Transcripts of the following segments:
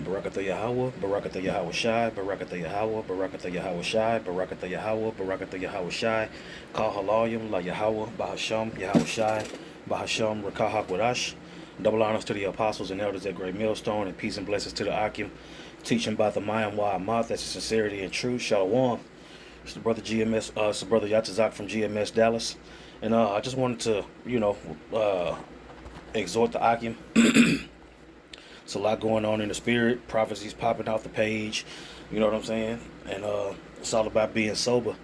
Barakatha Yahweh, Barakatha Yahweh Shai, Barakatha Yahweh, Barakatha Yahweh Shai, Barakatha Yahweh, Barakatha Yahweh Shai, Kal Halayim, La Yahweh, Bahasham, Yahweh Shai, Bahasham, Rakah Hakwadash. Double honors to the apostles and elders at Great Millstone, and peace and blessings to the Akim, teaching by the Mayam Wa'amat, that's sincerity and truth. Shalom. It's the brother GMS, it's the brother Yatazak from GMS Dallas. And I just wanted to, exhort the Akim. It's a lot going on in the spirit. Prophecies popping off the page. You know what I'm saying? And it's all about being sober.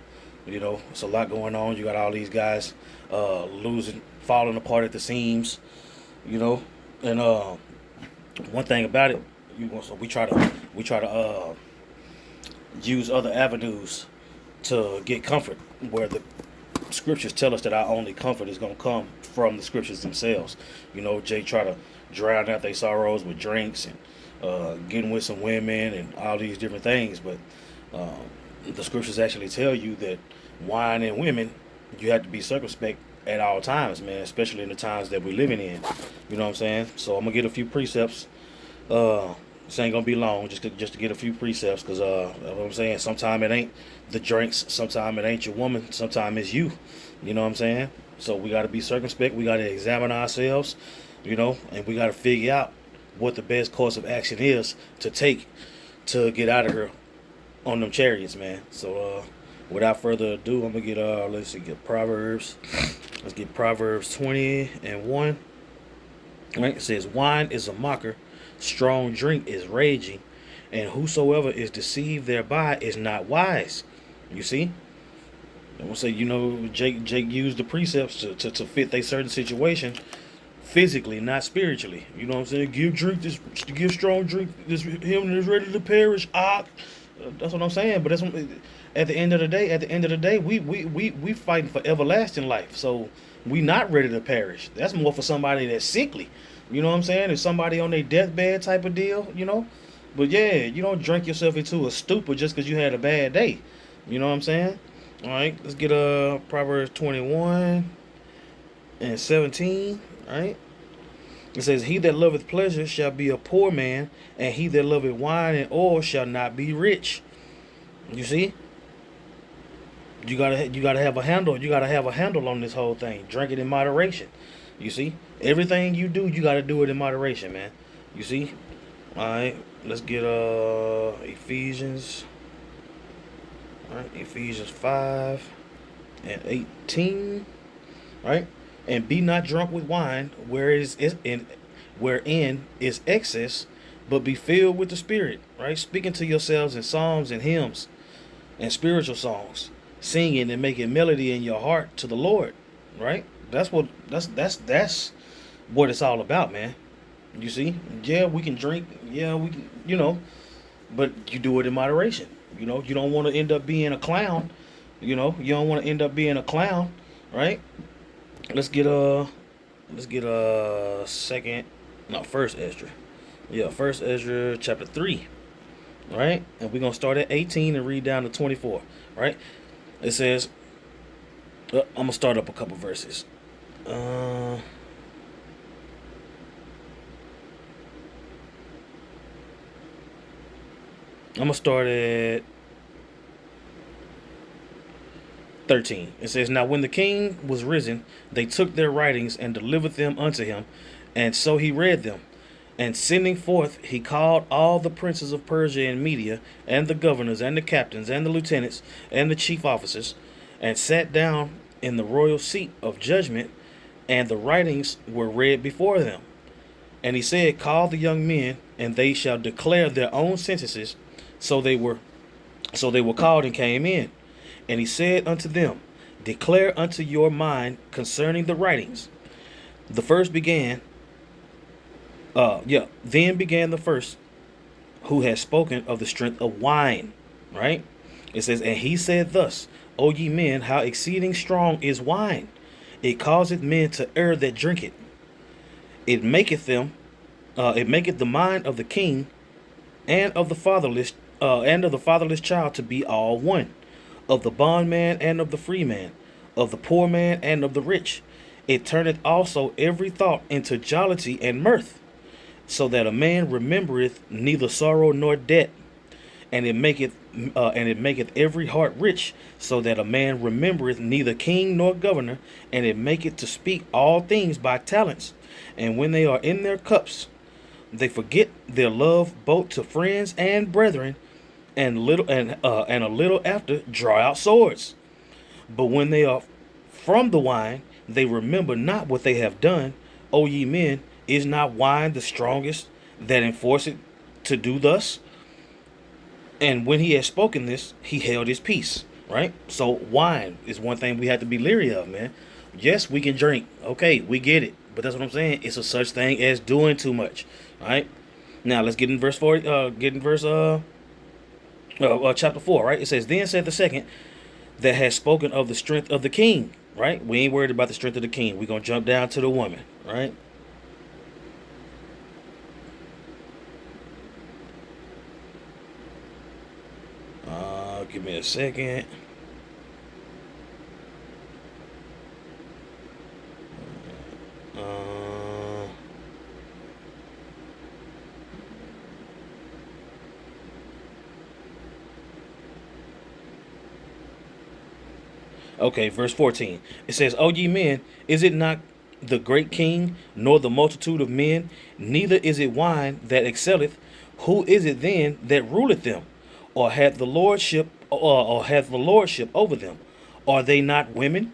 It's a lot going on. You got all these guys losing, falling apart at the seams. And one thing about it, so we try to use other avenues to get comfort, where the scriptures tell us that our only comfort is going to come from the scriptures themselves. Jay try to drown out their sorrows with drinks and getting with some women and all these different things, but the scriptures actually tell you that wine and women, you have to be circumspect at all times, man, especially in the times that we're living in. You know what I'm saying? So I'm gonna get a few precepts. This ain't gonna be long, just to get a few precepts, because you know what I'm saying, sometimes it ain't the drinks, sometimes it ain't your woman, sometimes it's you. You know what I'm saying? So we got to be circumspect. We got to examine ourselves, and we got to figure out what the best course of action is to take to get out of here on them chariots, man. So without further ado, I'm gonna get get Proverbs. Let's get Proverbs 20:1. Right? It says, "Wine is a mocker, strong drink is raging, and whosoever is deceived thereby is not wise." You see? I'm gonna say, Jake used the precepts to fit a certain situation physically, not spiritually. You know what I'm saying? Give strong drink this him that is ready to perish. That's what I'm saying. But at the end of the day, we fighting for everlasting life. So we not ready to perish. That's more for somebody that's sickly. You know what I'm saying? If somebody on their deathbed type of deal. But yeah, you don't drink yourself into a stupor just because you had a bad day. You know what I'm saying? All right, let's get Proverbs 21:17. All right, it says, "He that loveth pleasure shall be a poor man, and he that loveth wine and oil shall not be rich." You see, you gotta have a handle. You gotta have a handle on this whole thing. Drink it in moderation. You see, everything you do, you gotta do it in moderation, man. You see. All right, let's get Ephesians. All right, Ephesians 5:18. Right, and be not drunk with wine, wherein is excess, but be filled with the Spirit. Right, speaking to yourselves in psalms and hymns and spiritual songs, singing and making melody in your heart to the Lord. Right, that's what it's all about, man. You see, yeah, we can drink, yeah, we can, but you do it in moderation. You don't want to end up being a clown. You don't want to end up being a clown, right? Let's get First Ezra. Yeah, First Ezra chapter 3, right? And we're gonna start at 18 and read down to 24, right? It says, I'm gonna start up a couple verses. I'm gonna start at 13. It says, "Now when the king was risen, they took their writings and delivered them unto him, and so he read them. And sending forth, he called all the princes of Persia and Media, and the governors, and the captains, and the lieutenants, and the chief officers, and sat down in the royal seat of judgment, and the writings were read before them. And he said, Call the young men, and they shall declare their own sentences. So they were called and came in. And he said unto them, Declare unto your mind concerning the writings. The first began, then began the first, who had spoken of the strength of wine." Right? It says, "And he said thus, O ye men, how exceeding strong is wine! It causeth men to err that drink it. It maketh the mind of the king and of the fatherless child to be all one, of the bondman and of the free man, of the poor man and of the rich. It turneth also every thought into jollity and mirth. so that a man remembereth neither sorrow nor debt, and it maketh every heart rich, so that a man remembereth neither king nor governor, and it maketh to speak all things by talents. And when they are in their cups, they forget their love both to friends and brethren, and a little after draw out swords. But when they are from the wine, they remember not what they have done. O ye men, is not wine the strongest that enforceth to do thus? And when he had spoken this, he held his peace. Right? So wine is one thing we have to be leery of, man. Yes, we can drink. Okay, we get it. But that's what I'm saying. It's a such thing as doing too much. All right? Now let's get in verse 4. Chapter 4. Right? It says, then said the second that has spoken of the strength of the king. Right? We ain't worried about the strength of the king. We're gonna jump down to the woman. Right? Give me a second. Okay, verse 14. It says, O ye men, is it not the great king, nor the multitude of men, neither is it wine that excelleth? Who is it then that ruleth them? Or hath the lordship over them? Are they not women?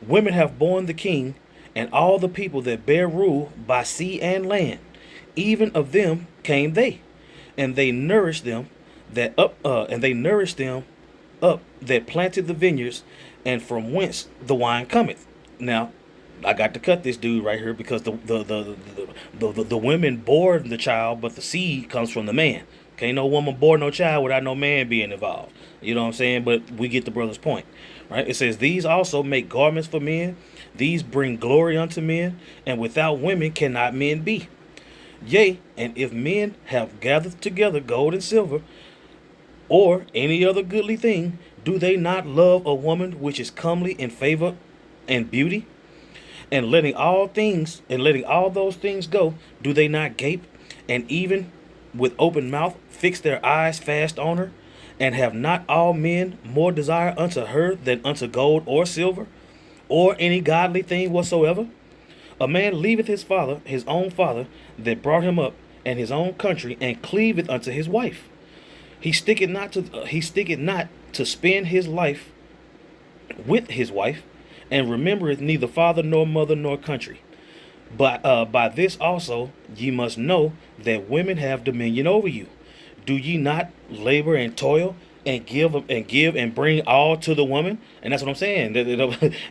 Women have borne the king, and all the people that bear rule by sea and land. Even of them came they, and they nourished them up that planted the vineyards, and from whence the wine cometh. Now, I got to cut this dude right here because the women bore the child, but the seed comes from the man. Can't no woman bore no child without no man being involved. You know what I'm saying? But we get the brother's point, right? It says, these also make garments for men. These bring glory unto men, and without women cannot men be. Yea, and if men have gathered together gold and silver, or any other goodly thing, do they not love a woman which is comely in favor and beauty? And letting all those things go, do they not gape, and even with open mouth fix their eyes fast on her? And have not all men more desire unto her than unto gold or silver, or any godly thing whatsoever? A man leaveth his father, his own father, that brought him up, and his own country, and cleaveth unto his wife. He sticketh not to spend his life with his wife, and remembereth neither father nor mother nor country. But by this also ye must know that women have dominion over you. Do ye not labor and toil and give and bring all to the woman? And that's what I'm saying.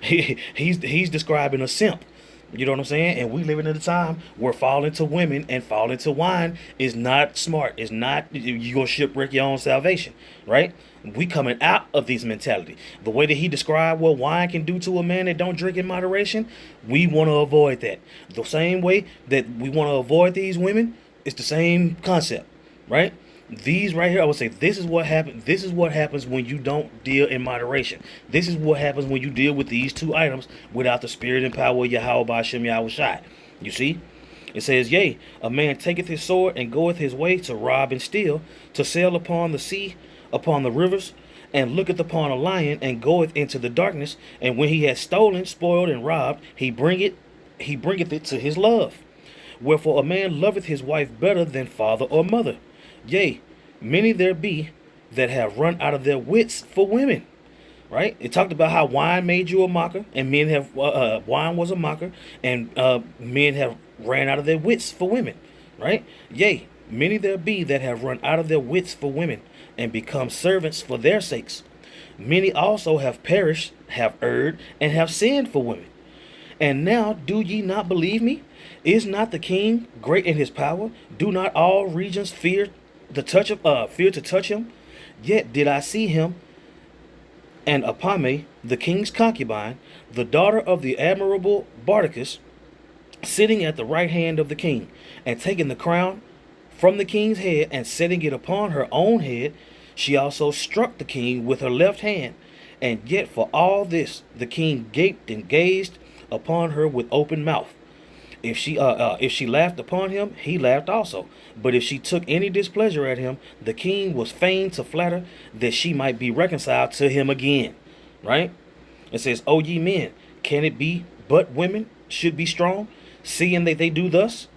He's describing a simp. You know what I'm saying? And we living in a time where falling to women and falling to wine is not smart. It's not, you're going to shipwreck your own salvation, right? We coming out of this mentality. The way that he described what wine can do to a man that don't drink in moderation, we want to avoid that. The same way that we want to avoid these women, it's the same concept, right? These right here, I would say this is what happens. This is what happens when you don't deal in moderation. This is what happens when you deal with these two items without the spirit and power of Yahweh Ba'Shem Yahushai. You see? It says, yea, a man taketh his sword and goeth his way to rob and steal, to sail upon the sea, upon the rivers, and looketh upon a lion, and goeth into the darkness, and when he has stolen, spoiled, and robbed, he bringeth it to his love. Wherefore a man loveth his wife better than father or mother. Yea, many there be that have run out of their wits for women. Right? It talked about how wine made you a mocker, and men have wine was a mocker, and men have ran out of their wits for women. Right? Yea, many there be that have run out of their wits for women, and become servants for their sakes. Many also have perished, have erred, and have sinned for women. And now do ye not believe me? Is not the king great in his power? Do not all regions fear to touch him? Yet did I see him, and Apame, the king's concubine, the daughter of the admirable Bardachus, sitting at the right hand of the king, and taking the crown from the king's head, and setting it upon her own head. She also struck the king with her left hand. And yet for all this the king gaped and gazed upon her with open mouth. If she laughed upon him, he laughed also. But if she took any displeasure at him, the king was fain to flatter that she might be reconciled to him again. Right? It says, O ye men, can it be but women should be strong, seeing that they do thus?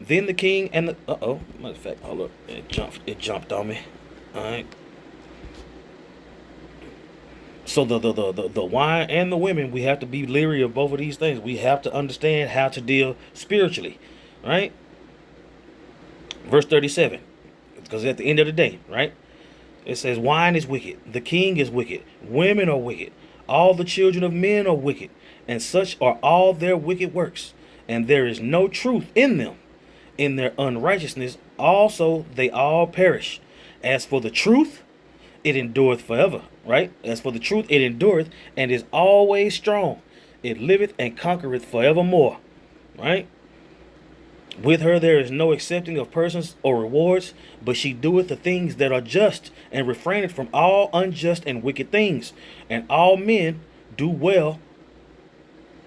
Then the king and the matter of fact, hold up, it jumped on me. All right. So the wine and the women, we have to be leery of both of these things. We have to understand how to deal spiritually, right? Verse 37, because at the end of the day, right, it says, wine is wicked, the king is wicked, women are wicked, all the children of men are wicked, and such are all their wicked works, and there is no truth in them. In their unrighteousness also they all perish. As for the truth, it endureth forever, right? As for the truth, it endureth and is always strong. It liveth and conquereth forevermore, right? With her there is no accepting of persons or rewards, but she doeth the things that are just, and refraineth from all unjust and wicked things. And all men do well,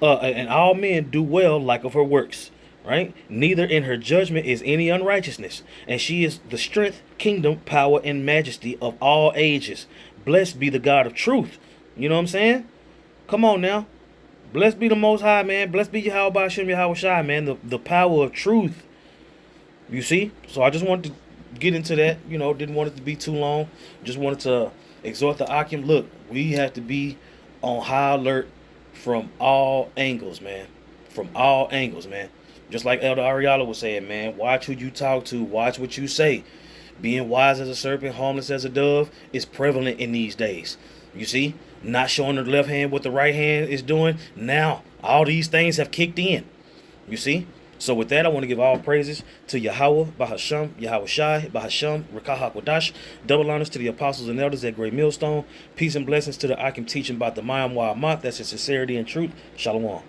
like of her works. Right? Neither in her judgment is any unrighteousness, and she is the strength, kingdom, power, and majesty of all ages. Blessed be the God of truth. You know what I'm saying? Come on now. Blessed be the Most High, man. Blessed be Yahweh Ba'ashem Yahweh Shai, man. The power of truth. You see? So I just wanted to get into that. You know, didn't want it to be too long. Just wanted to exhort the Akim. Look, we have to be on high alert from all angles, man. From all angles, man. Just like Elder Ariala was saying, man, watch who you talk to. Watch what you say. Being wise as a serpent, harmless as a dove is prevalent in these days. You see? Not showing the left hand what the right hand is doing. Now, all these things have kicked in. You see? So with that, I want to give all praises to Yahweh, Bahasham, Yahweh Shai, Bahasham, Rakah HaKodash. Double honors to the apostles and elders at Great Millstone. Peace and blessings to the Akim teaching about the Mayam Wa'amat. That's in sincerity and truth. Shalom.